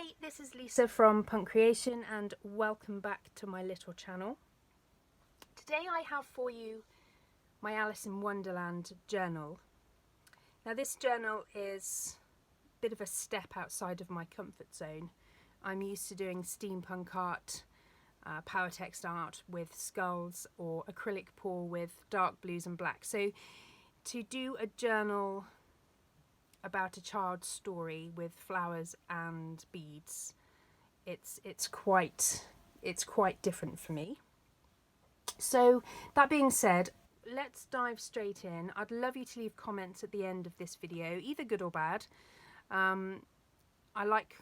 Hi, this is Lisa from Punk Creation and welcome back to my little channel. Today I have for you my Alice in Wonderland journal. Now this journal is a bit of a step outside of my comfort zone. I'm used to doing steampunk art, power text art with skulls or acrylic pour with dark blues and blacks. So to do a journal about a child's story with flowers and beads, it's quite different for me. So that being said, let's dive straight in. I'd love you to leave comments at the end of this video, either good or bad. I like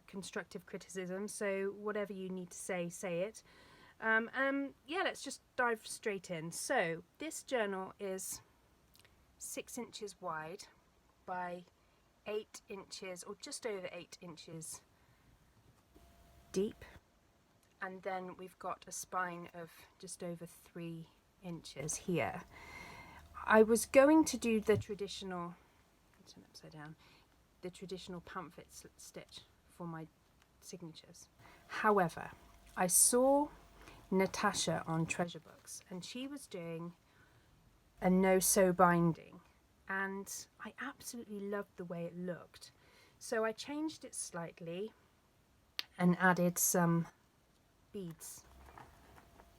constructive criticism, so whatever you need to say it. Yeah, let's just dive straight in. So this journal is 6 inches wide by 8 inches or just over 8 inches deep, and then we've got a spine of just over 3 inches here. I was going to do the traditional, turn upside down, the traditional pamphlet stitch for my signatures. However, I saw Natasha on Treasure Books and she was doing a no-sew binding, and I absolutely loved the way it looked. So I changed it slightly and added some beads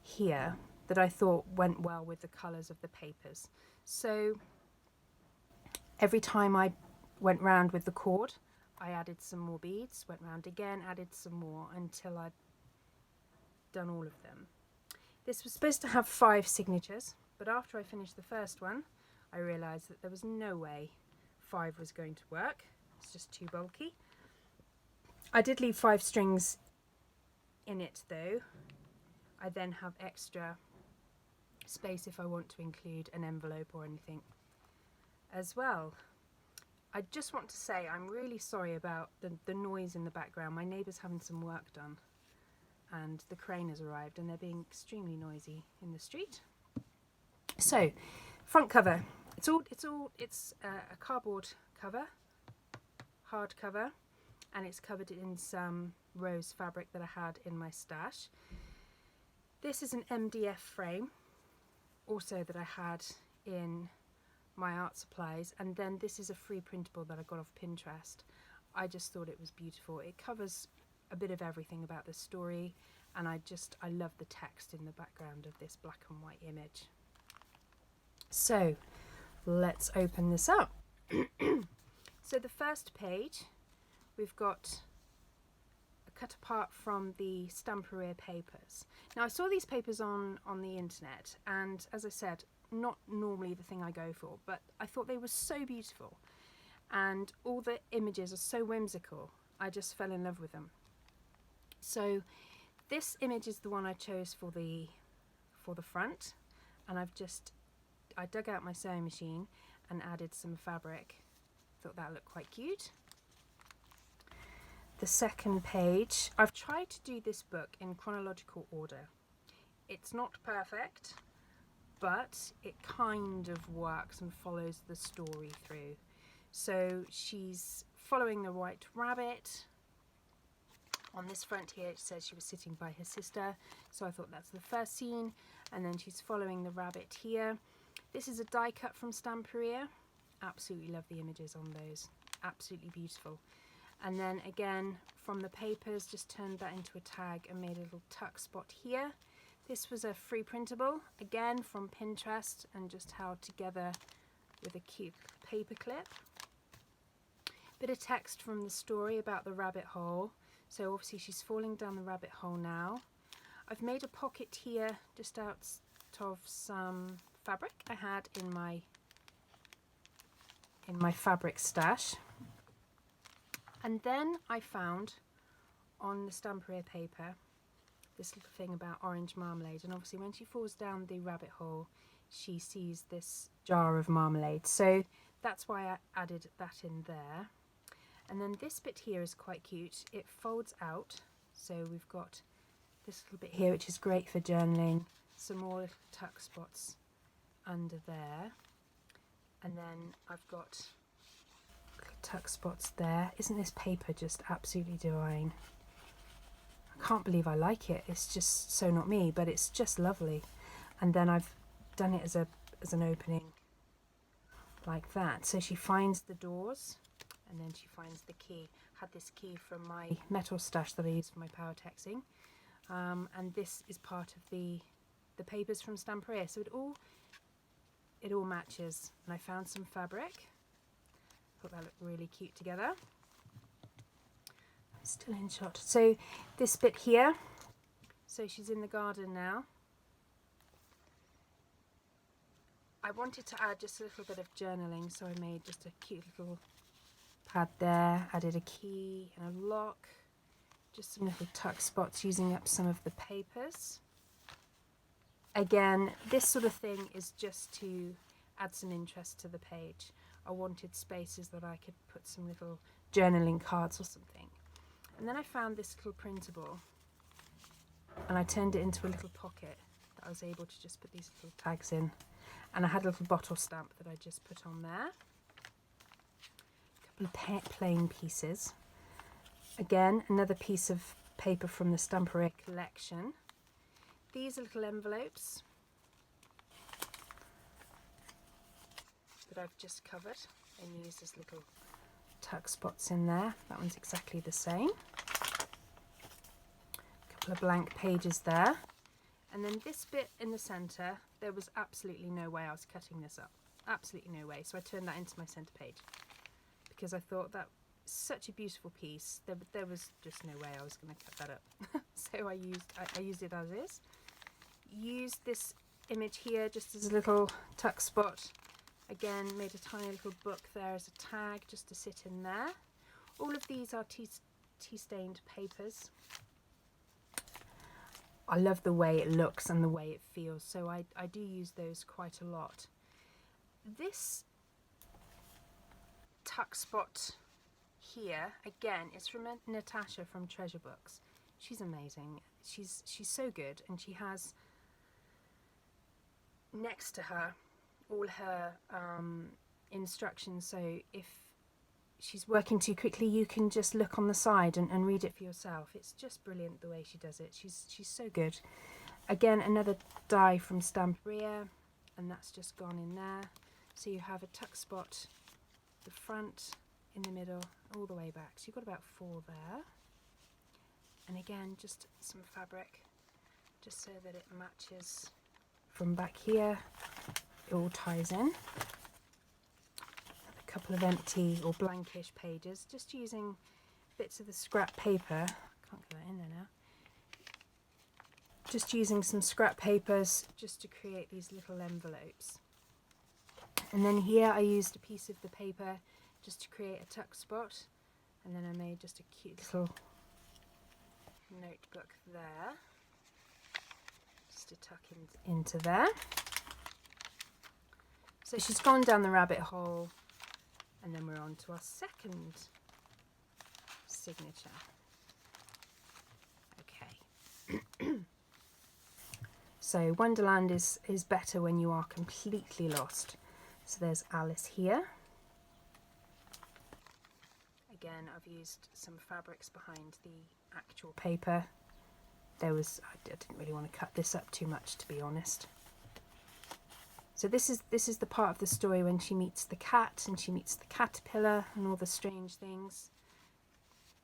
here that I thought went well with the colours of the papers. So every time I went round with the cord, I added some more beads, went round again, added some more until I'd done all of them. This was supposed to have 5 signatures, but after I finished the first one, I realised that there was no way 5 was going to work. It's just too bulky. I did leave 5 strings in it though. I then have extra space if I want to include an envelope or anything as well. I just want to say I'm really sorry about the noise in the background. My neighbour's having some work done and the crane has arrived and they're being extremely noisy in the street. So, front cover. It's a cardboard cover, hard cover, and it's covered in some rose fabric that I had in my stash. This is an MDF frame, also that I had in my art supplies, and then this is a free printable that I got off Pinterest. I just thought it was beautiful. It covers a bit of everything about the story, and I love the text in the background of this black and white image. So let's open this up. So the first page, we've got a cut apart from the Stamperia papers. Now I saw these papers on the internet, and as I said, not normally the thing I go for, but I thought they were so beautiful and all the images are so whimsical. I just fell in love with them. So this image is the one I chose for the front, and I dug out my sewing machine and added some fabric. Thought that looked quite cute. The second page, I've tried to do this book in chronological order. It's not perfect, but it kind of works and follows the story through. So she's following the white rabbit. On this front here it says she was sitting by her sister, so I thought that's the first scene, and then she's following the rabbit here. This is a die cut from Stamperia. Absolutely love the images on those, absolutely beautiful. And then again from the papers, just turned that into a tag and made a little tuck spot here. This was a free printable, again from Pinterest, and just held together with a cute paper clip. Bit of text from the story about the rabbit hole. So obviously she's falling down the rabbit hole now. I've made a pocket here just out of some fabric I had in my fabric stash. And then I found on the Stamperia paper this little thing about orange marmalade, and obviously when she falls down the rabbit hole she sees this jar of marmalade, so that's why I added that in there. And then this bit here is quite cute. It folds out, so we've got this little bit here which is great for journaling, some more little tuck spots under there, and then I've got Little tuck spots there. Isn't this paper just absolutely divine? I can't believe I like it. It's just so not me, but it's just lovely. And then I've done it as an opening like that. So she finds the doors and then she finds the key. Had this key from my metal stash that I use for my power texting. And this is part of the papers from Stamperia. So it all matches. And I found some fabric. Thought that looked really cute together. I'm still in shot. So this bit here, so she's in the garden now. I wanted to add just a little bit of journaling, so I made just a cute little pad there, added a key and a lock, just some little tuck spots using up some of the papers. Again, this sort of thing is just to add some interest to the page. I wanted spaces that I could put some little journaling cards or something. And then I found this little printable and I turned it into a little pocket that I was able to just put these little tags in. And I had a little bottle stamp that I just put on there. A couple of plain pieces. Again, another piece of paper from the Stamperia collection. These are little envelopes that I've just covered and used as little tuck spots in there. That one's exactly the same. A couple of blank pages there. And then this bit in the centre, there was absolutely no way I was cutting this up. Absolutely no way. So I turned that into my centre page because I thought that was such a beautiful piece. There was just no way I was going to cut that up. So I used it as is. Used this image here just as a little tuck spot. Again, made a tiny little book there as a tag just to sit in there. All of these are tea-stained papers. I love the way it looks and the way it feels, so I do use those quite a lot. This tuck spot here, again, is from Natasha from Treasure Books. She's amazing. She's so good, and she has next to her all her instructions, so if she's working too quickly, you can just look on the side and read it for yourself. It's just brilliant the way she does it. She's so good. Again, another die from Stamperia, and that's just gone in there. So you have a tuck spot, the front, in the middle, all the way back. So you've got about 4 there. And again, just some fabric, just so that it matches from back here. It all ties in. Couple of empty or blankish pages, just using bits of the scrap paper. Can't get that in there now. Just using some scrap papers just to create these little envelopes. And then here I used a piece of the paper just to create a tuck spot, and then I made just a cute little notebook there, just to tuck into there. So she's gone down the rabbit hole. And then we're on to our second signature. Okay. So Wonderland is better when you are completely lost. So there's Alice here. Again, I've used some fabrics behind the actual paper. I didn't really want to cut this up too much, to be honest. So this is the part of the story when she meets the cat and she meets the caterpillar and all the strange things.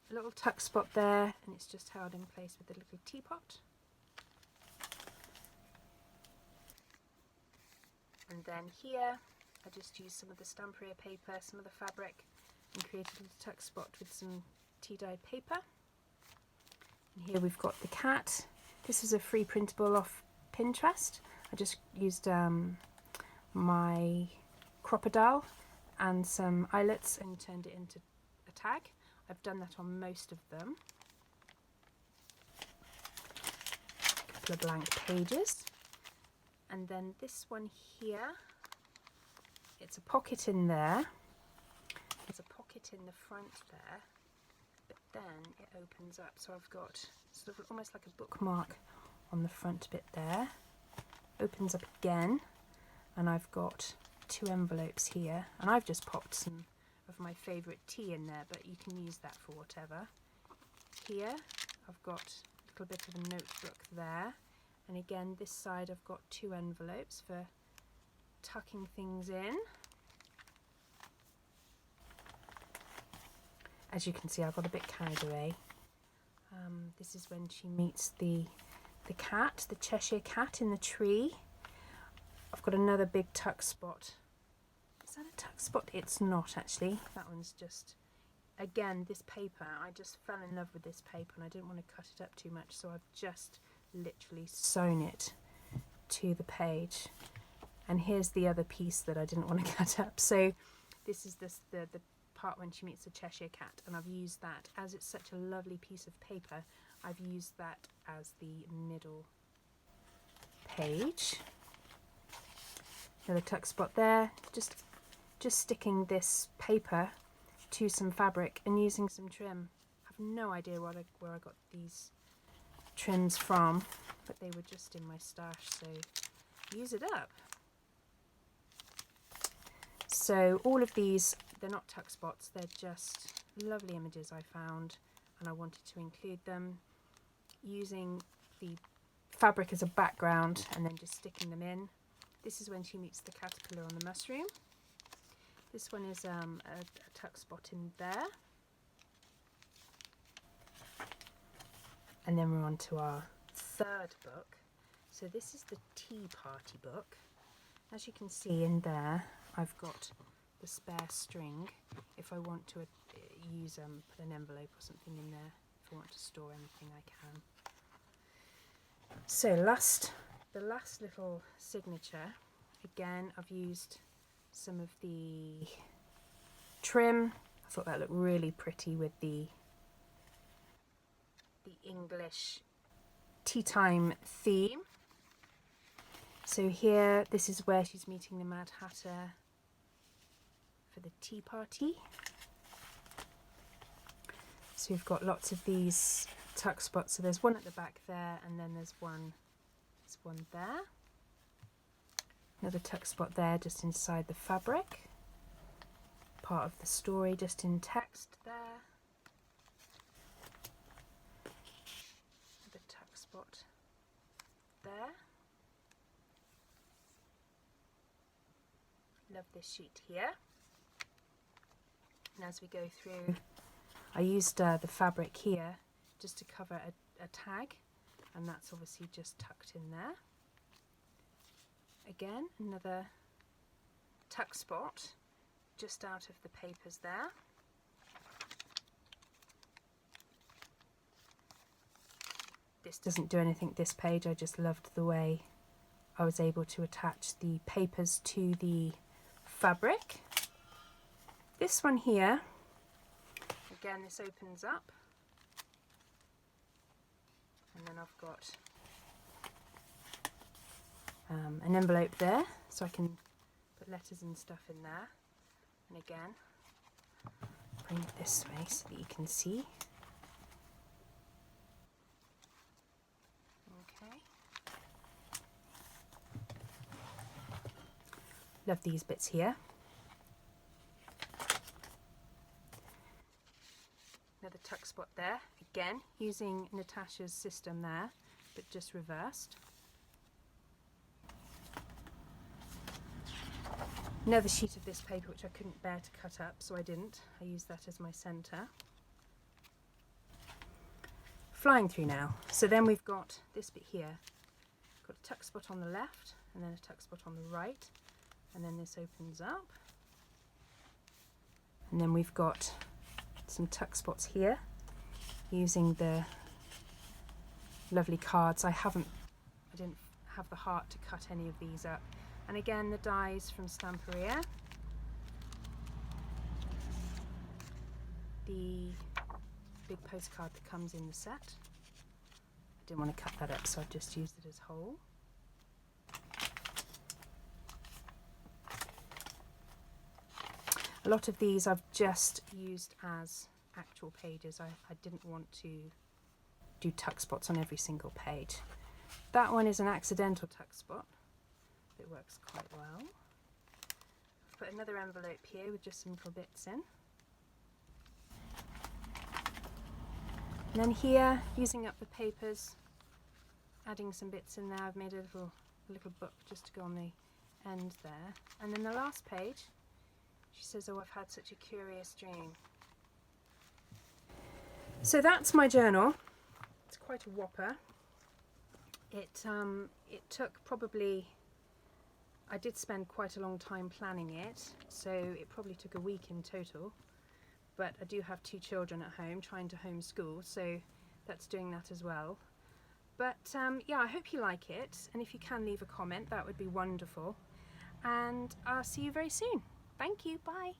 A little tuck spot there, and it's just held in place with a little teapot. And then here, I just used some of the Stamperia paper, some of the fabric, and created a little tuck spot with some tea-dyed paper. And here we've got the cat. This was a free printable off Pinterest. I just used my crocodile and some eyelets and turned it into a tag. I've done that on most of them. A couple of blank pages. And then this one here, it's a pocket in there. There's a pocket in the front there, but then it opens up. So I've got sort of almost like a bookmark on the front bit there. Opens up again. And I've got 2 envelopes here, and I've just popped some of for my favourite tea in there, but you can use that for whatever. Here I've got a little bit of a notebook there, and again this side I've got 2 envelopes for tucking things in. As you can see, I got a bit carried away. This is when she meets the cat, the Cheshire Cat in the tree. I've got another big tuck spot. Is that a tuck spot? It's not actually. That one's just, again, this paper. I just fell in love with this paper and I didn't want to cut it up too much, so I've just literally sewn it to the page. And here's the other piece that I didn't want to cut up. So this is the part when she meets the Cheshire Cat, and I've used that, as it's such a lovely piece of paper, I've used that as the middle page. Another tuck spot there, just sticking this paper to some fabric and using some trim. I have no idea where I got these trims from, but they were just in my stash, so use it up. So all of these, they're not tuck spots, they're just lovely images I found, and I wanted to include them using the fabric as a background and then just sticking them in. This is when she meets the caterpillar on the mushroom. This one is a tuck spot in there. And then we're on to our third book. So this is the Tea Party book. As you can see in there, I've got the spare string if I want to use put an envelope or something in there. If I want to store anything, I can. So the last little signature, again I've used some of the trim. I thought that looked really pretty with the English tea time theme. So here, this is where she's meeting the Mad Hatter for the tea party. So we've got lots of these tuck spots. So there's one at the back there, and then there's one there. Another tuck spot there, just inside the fabric. Part of the story, just in text there. Another tuck spot there. Love this sheet here. And as we go through, I used the fabric here just to cover a tag, and that's obviously just tucked in there. Again, another tuck spot just out of the papers there. This doesn't do anything this page, I just loved the way I was able to attach the papers to the fabric. This one here, again, this opens up, and then I've got an envelope there, so I can put letters and stuff in there. And again, bring it this way so that you can see. Okay. Love these bits here. Another tuck spot there, again using Natasha's system there, but just reversed. Another sheet of this paper which I couldn't bear to cut up, so I didn't. I used that as my centre. Flying through now. So then we've got this bit here. Got a tuck spot on the left, and then a tuck spot on the right, and then this opens up. And then we've got some tuck spots here using the lovely cards. I didn't have the heart to cut any of these up. And again, the dies from Stamperia. The big postcard that comes in the set. I didn't want to cut that up, so I've just used it as whole. A lot of these I've just used as actual pages. I didn't want to do tuck spots on every single page. That one is an accidental tuck spot. It works quite well. Put another envelope here with just some little bits in. And then here, using up the papers, adding some bits in there. I've made a little book just to go on the end there. And then the last page, she says, "Oh, I've had such a curious dream." So that's my journal. It's quite a whopper. It took probably, I did spend quite a long time planning it, so it probably took a week in total. But I do have 2 children at home trying to homeschool, so that's doing that as well. But yeah, I hope you like it, and if you can leave a comment, that would be wonderful. And I'll see you very soon. Thank you, bye.